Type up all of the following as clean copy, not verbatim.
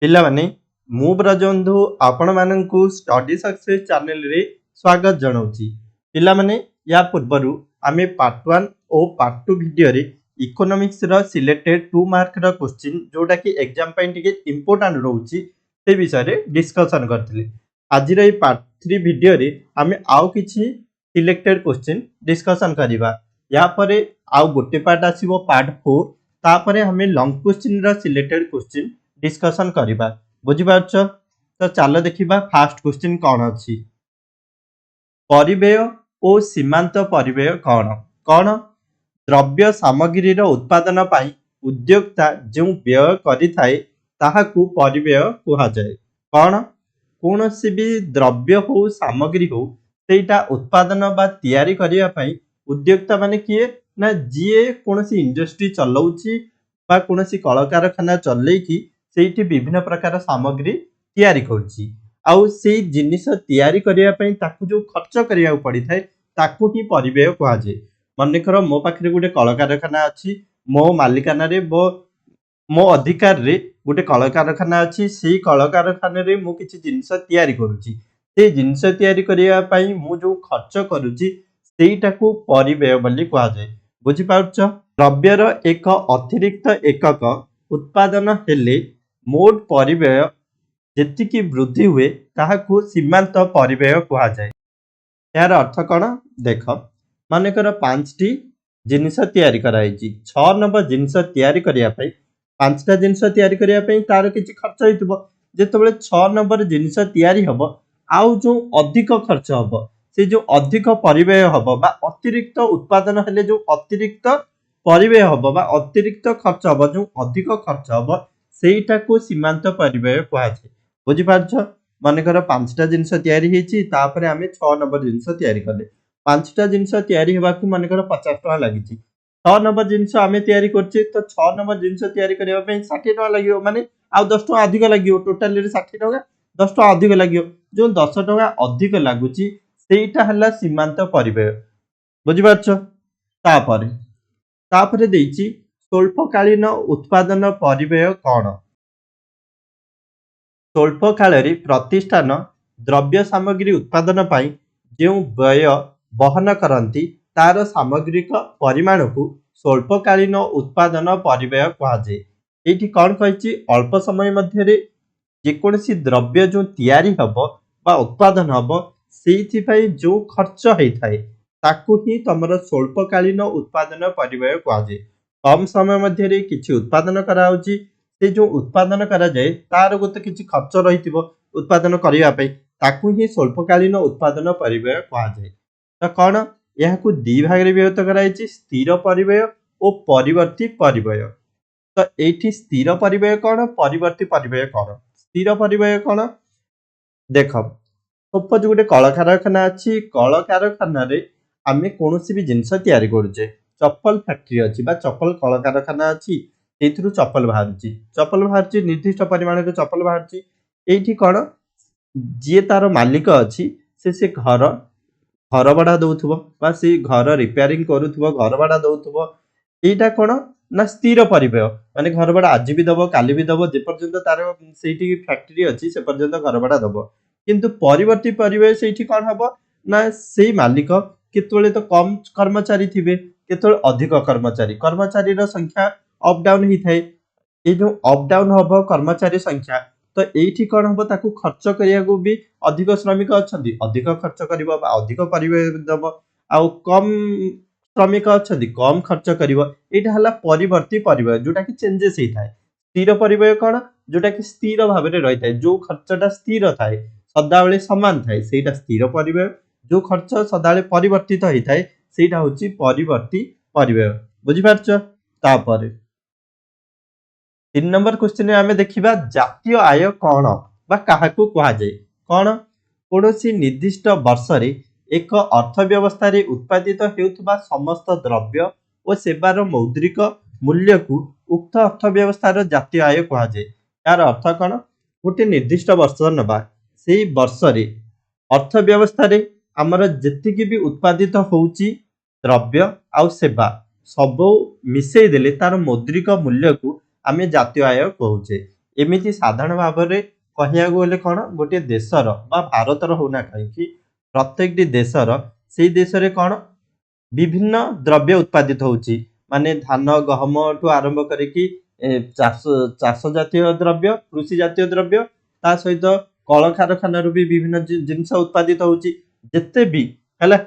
ପିଲାମାନେ ମୁଁ ବ୍ରଜବନ୍ଧୁ ଆପଣମାନଙ୍କୁ ଷ୍ଟଡି ସକ୍ସେସ୍ ଚ୍ୟାନେଲରେ ସ୍ୱାଗତ ଜଣାଉଛି। ପିଲାମାନେ या ପୂର୍ବରୁ ଆମେ ପାର୍ଟ 1 ଓ ପାର୍ଟ 2 ଭିଡ଼ିଓରେ ଇକୋନୋମିକ୍ସର ସିଲେକ୍ଟେଡ୍ 2 ମାର୍କର କ୍ୱେଶ୍ଚିନ୍ ଯୋଉଟାକି ଏକ୍ଜାମ ପାଇଁ ଟିକେ ଇମ୍ପୋର୍ଟାଣ୍ଟ ରହୁଛି ସେ ବିଷୟରେ ଡିସ୍କସନ୍ କରିଥିଲେ। ଆଜିର ଏଇ ପାର୍ଟ 3 ଭିଡ଼ିଓରେ ଆମେ ଆଉ କିଛି ସିଲେକ୍ଟେଡ୍ କ୍ୱେଶ୍ଚିନ୍ ଡିସ୍କସନ୍ କରିବା। या ପରେ ଆଉ ଗୋଟେ ପାର୍ଟ ଆସିବ ପାର୍ଟ 4, ତାପରେ ଆମେ ଲଙ୍ଗ କ୍ୱେଶ୍ଚିନ୍ର ସିଲେକ୍ଟେଡ୍ କ୍ୱେଶ୍ଚିନ୍ डिस्कसन करिबा। बुझी पारछ तो चलो देखिबा फास्ट क्वेश्चन कौन अछि। परिव्यय और सीमांत परिव्यय कौन कौन द्रव्य सामग्री उत्पादन पाई उद्योक्ता जो व्यय करिथाए ताहाकू परिव्यय कुहा जाए। कौन कोनोसी भी द्रव्य हो सामग्री हो सेटा उत्पादन बा तैयारी करिया पाई उद्योक्ता माने किए ना जीए कोनोसी इंडस्ट्री चलाउची बा कोनोसी कल कारखाना चलेकी सेठी विभिन्न प्रकार सामग्री तैयारी करुची आउ से जिनिस तैयारी करिया पई ताकू जो खर्च करिया पड़ी थाए ताकू ही परिव्यय कुहा जाए। मनेकर मो पाखरे गोटे कल कारखाना अछि, मो मालिकाना रे मो अधिकार रे गोटे कल कारखाना अछि, सेही कल कारखाना रे मो किछि जिनिस तैयारी करुची, से जिनिस तैयारी करिया पई मो जो खर्च करुची सेटाकू परिव्यय बोली कुहा जाए। बुझी पाउछ द्रव्यर एक अतिरिक्त एकक उत्पादन हेले मोट परिव्यय जेतिकी वृद्धि हुए ताहाकू सीमांत परिव्यय कुहा जाए। यार अर्थ कौन देख मानेकर 5टी जिनिस तैयारी कराइछि, 6 नंबर जिनिस तैयारी करिया पई 5टा जिनिस तैयारी करिया पई तार किछि खर्च होइतबो। जेतबेले 6 नंबर जिनिस तैयारी हबो आउ जो अधिक खर्च हबो से जो अधिक परिव्यय हबो बा अतिरिक्त उत्पादन हेले जो अतिरिक्त परिव्यय हबो बा अतिरिक्त खर्च हबो जो अधिक खर्च हबो सेटाकू सीमांत परिव्यय कुहा जाए। बुझी पारछ मानेकर 5टा जिनिस तैयारी हेछि तापरे आमे 6 नंबर जिनिस तैयारी कले 5टा जिनिस तैयारी हेबाकू मानेकर 50 टका लागिछि। 6 नंबर जिनिस आमे तैयारी करछि तो 6 नंबर जिनिस तैयारी करिया पई 60 टका लागियो माने आउ 10 टका अधिक लागियो। टोटल रे 60 टका 10 टका अधिक लागियो, जो 10 टका अधिक लागुछि सेटा हला सीमांत परिव्यय। बुझी पारछ तापरे तापरे देइछि स्वल्पकालीन उत्पादन परिव्यय कौन। स्वल्प काल प्रतिष्ठान द्रव्य सामग्री उत्पादन पाई जो व्यय बहन करती तार सामग्रिक परिमाण को स्वल्पकालीन उत्पादन परिव्यय कुहा जाए। एठी कौन कहिछि अल्प समय मध्य जेकोसी द्रव्य जो तैयारी हबो बा उत्पादन हबो सेइथि पई जो खर्च हेइथाए ताकू ही तमर स्वल्पकालीन उत्पादन परिव्यय कुहा जाए। कम समय मध्य किछि उत्पादन करा होछि से जो उत्पादन करा जाए तार गोटे किछि खर्च रहितिबो उत्पादन करिया पई ताकू ही स्वल्पकालीन उत्पादन परिव्यय कुहा जाए। तो कौन याकू दी भाग रे विभक्त कराइछि स्थिर परिव्यय और परिवर्ती परिव्यय। तो एठी स्थिर परिव्यय कौन परिवर्ती परिव्यय कौन। स्थिर परिव्यय कौन देख सपोज गोटे कल कारखाना अछि, कल कारखाना रे आमे कोनोसी भी जिनिस तैयारी करूचे, चप्पल फैक्ट्री अछि बा चप्पल कल कारखाना अछि, एथिरु चप्पल बाहरची निर्दिष्ट परिमाण रे चप्पल बाहरची। एठी कौन जे तार मालिक अछि से घर भड़ा दउथबो बा से घर रिपेयरिंग करूथबो घर भड़ा दउथबो। एटा कौन ना स्थिर परिव्यय माने घर भड़ा आज भी दबो काली भी दबो जे पर्यंत तार सेठी फैक्ट्री अछि से पर्यंत घर भड़ा दबो। किंतु परिवर्ती परिव्यय सेठी कौन हबो ना सेही मालिक केतोले तो कम कर्मचारी थिबे केतोले अधिक कर्मचारी रो संख्या अप डाउन ही थाए। ये जो अप डाउन हबो कर्मचारी संख्या तो एठी कौन हबो ताकू खर्च करिया को भी अधिक श्रमिक अछंती अधिक खर्च करिवो बा अधिक परिव्यय दबो आउ कम श्रमिक अछंती कम खर्च करिवो। एटा हला परिवर्ती परिव्यय जोटा कि चेंजेस ही थाए। स्थिर परिव्यय कौन जोटा कि स्थिर भाव रे रहि थाए जो खर्चटा स्थिर थाए सदाबेले समान थाए सेटा स्थिर परिव्यय। जो खर्च सदाबेले परिवर्तित ही थाए सेटा होची परिवर्ती परिव्यय। बुझी पारछ तापर 3 नंबर क्वेश्चन आमे देखिबा जातीय आय कौन बा काहाकू कुहा जाए। कौन कोनोसी निर्दिष्ट वर्ष रे एक अर्थव्यवस्था रे उत्पादित हेउथबा समस्त द्रव्य और सेवार मौद्रिक मूल्य को उक्त अर्थव्यवस्था रो जातीय आय कुहा जाए। यार अर्थ कौन गोटे निर्दिष्ट वर्ष नबा सेही वर्ष रे अर्थव्यवस्था रे हमर जेतिकी भी उत्पादित होउची द्रव्य आउ सेवा सब मिसेई देले तार मौद्रिक मूल्य को आमे जातीय आय कहूचे। एमिति साधारण भाବରେ କହିବାକୁ ଗଲେ କ'ଣ ଗୋଟିଏ ଦେଶର ବା ଭାରତର ହଉନା କାହିଁକି ପ୍ରତ୍ୟେକଟି ଦେଶର ସେଇ ଦେଶରେ କ'ଣ ବିଭିନ୍ନ ଦ୍ରବ୍ୟ ଉତ୍ପାଦିତ ହଉଛି। ମାନେ ଧାନ ଗହମଠୁ ଆରମ୍ଭ କରିକି ଚାଷ ଜାତୀୟ ଦ୍ରବ୍ୟ, କୃଷି ଜାତୀୟ ଦ୍ରବ୍ୟ, ତା ସହିତ କଳକାରଖାନାରୁ ବି ବିଭିନ୍ନ ଜିନିଷ ଉତ୍ପାଦିତ ହଉଛି। ଯେତେ ବି ହେଲା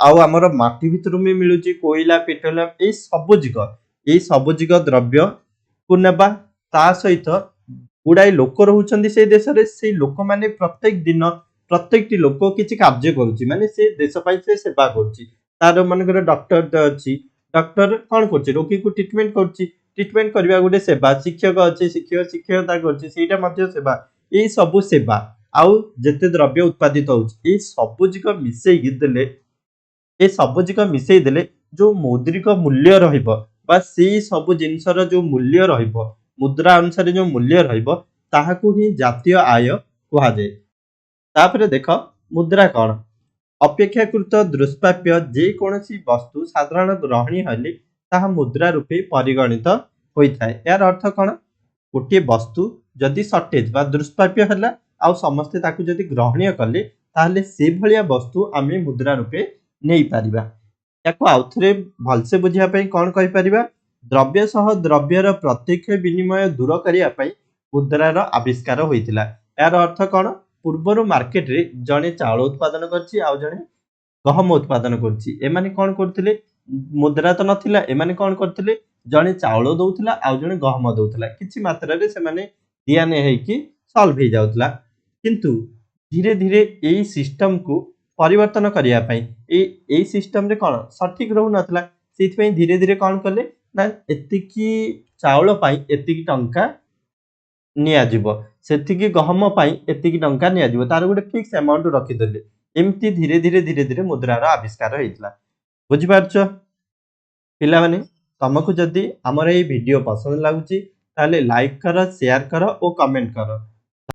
ଆଉ ଆମର ମାଟି ଭିତରୁ ବି ମିଳୁଛି କୋଇଲା, ପେଟ୍ରୋଲିୟମ, ଏଇ ସବୁଜିକ ଦ୍ରବ୍ୟକୁ ନେବା। ତା ସହିତ ଗୁଡାଏ ଲୋକ ରହୁଛନ୍ତି ସେଇ ଦେଶରେ, ସେଇ ଲୋକମାନେ ପ୍ରତ୍ୟେକ ଦିନ ପ୍ରତ୍ୟେକଟି ଲୋକ କିଛି କାର୍ଯ୍ୟ କରୁଛି, ମାନେ ସେ ଦେଶ ପାଇଁ ସେ ସେବା କରୁଛି। ତାର ମନେକର ଡକ୍ଟର ଅଛି, ଡକ୍ଟର କ'ଣ କରୁଛି ରୋଗୀକୁ ଟ୍ରିଟମେଣ୍ଟ କରୁଛି, ଟ୍ରିଟମେଣ୍ଟ କରିବା ଗୋଟେ ସେବା। ଶିକ୍ଷକ ଅଛି, ଶିକ୍ଷକତା କରୁଛି, ସେଇଟା ମଧ୍ୟ ସେବା। ଏଇ ସବୁ ସେବା ଆଉ ଯେତେ ଦ୍ରବ୍ୟ ଉତ୍ପାଦିତ ହଉଛି ଏଇ ସବୁଜିକ ମିଶେଇ ଦେଲେ ଯୋଉ ମୌଦ୍ରିକ ମୂଲ୍ୟ ରହିବ ବା ସେଇ ସବୁ ଜିନିଷର ଯୋଉ ମୂଲ୍ୟ ରହିବ, ମୁଦ୍ରା ଅନୁସାରେ ଯୋଉ ମୂଲ୍ୟ ରହିବ ତାହାକୁ ହିଁ ଜାତୀୟ ଆୟ କୁହାଯାଏ। ତାପରେ ଦେଖ ମୁଦ୍ରା କ'ଣ? ଅପେକ୍ଷାକୃତ ଦୁଷ୍ପ୍ରାପ୍ୟ ଯେକୌଣସି ବସ୍ତୁ ସାଧାରଣ ଗ୍ରହଣୀ ହେଲେ ତାହା ମୁଦ୍ରା ରୂପେ ପରିଗଣିତ ହୋଇଥାଏ। ଏହାର ଅର୍ଥ କ'ଣ? ଗୋଟିଏ ବସ୍ତୁ ଯଦି ସର୍ଟେଜ ବା ଦୁଷ୍ପ୍ରାପ୍ୟ ହେଲା ଆଉ ସମସ୍ତେ ତାକୁ ଯଦି ଗ୍ରହଣୀୟ କଲେ ତାହେଲେ ସେଭଳିଆ ବସ୍ତୁ ଆମେ ମୁଦ୍ରା ରୂପେ ନେଇପାରିବା। ୟାକୁ ଆଉଥରେ ଭଲସେ ବୁଝିବା ପାଇଁ କ'ଣ କହିପାରିବା? ଦ୍ରବ୍ୟ ସହ ଦ୍ରବ୍ୟର ପ୍ରତ୍ୟକ୍ଷ ବିନିମୟ ଦୂର କରିବା ପାଇଁ ମୁଦ୍ରାର ଆବିଷ୍କାର ହୋଇଥିଲା। ଏହାର ଅର୍ଥ କ'ଣ? ପୂର୍ବରୁ ମାର୍କେଟରେ ଜଣେ ଚାଉଳ ଉତ୍ପାଦନ କରିଛି ଆଉ ଜଣେ ଗହମ ଉତ୍ପାଦନ କରୁଛି। ଏମାନେ କ'ଣ କରୁଥିଲେ? ମୁଦ୍ରା ତ ନଥିଲା, ଏମାନେ କ'ଣ କରୁଥିଲେ? ଜଣେ ଚାଉଳ ଦଉଥିଲା ଆଉ ଜଣେ ଗହମ ଦଉଥିଲା। କିଛି ମାତ୍ରାରେ ସେମାନେ ଦିଆ ନିଆ ହେଇକି ସଲ୍ଭ ହେଇଯାଉଥିଲା। କିନ୍ତୁ ଧୀରେ ଧୀରେ ଏଇ ସିଷ୍ଟମକୁ ପରିବର୍ତ୍ତନ କରିବା ପାଇଁ ଏଇ ସିଷ୍ଟମରେ କ'ଣ ସଠିକ ରହୁନଥିଲା, ସେଇଥିପାଇଁ ଧୀରେ ଧୀରେ କ'ଣ କଲେ ନା ଏତିକି ଚାଉଳ ପାଇଁ ଏତିକି ଟଙ୍କା ନିଆଯିବ, ସେତିକି ଗହମ ପାଇଁ ଏତିକି ଟଙ୍କା ନିଆଯିବ, ତାର ଗୋଟେ ଫିକ୍ସ ଆମାଉଣ୍ଟ ରଖିଦେଲେ। ଏମିତି ଧୀରେ ଧୀରେ ମୁଦ୍ରାର ଆବିଷ୍କାର ହେଇଥିଲା। ବୁଝିପାରୁଛ ପିଲାମାନେ? ତମକୁ ଯଦି ଆମର ଏଇ ଭିଡିଓ ପସନ୍ଦ ଲାଗୁଛି ତାହେଲେ ଲାଇକ୍ କର, ସେୟାର କର ଓ କମେଣ୍ଟ କର।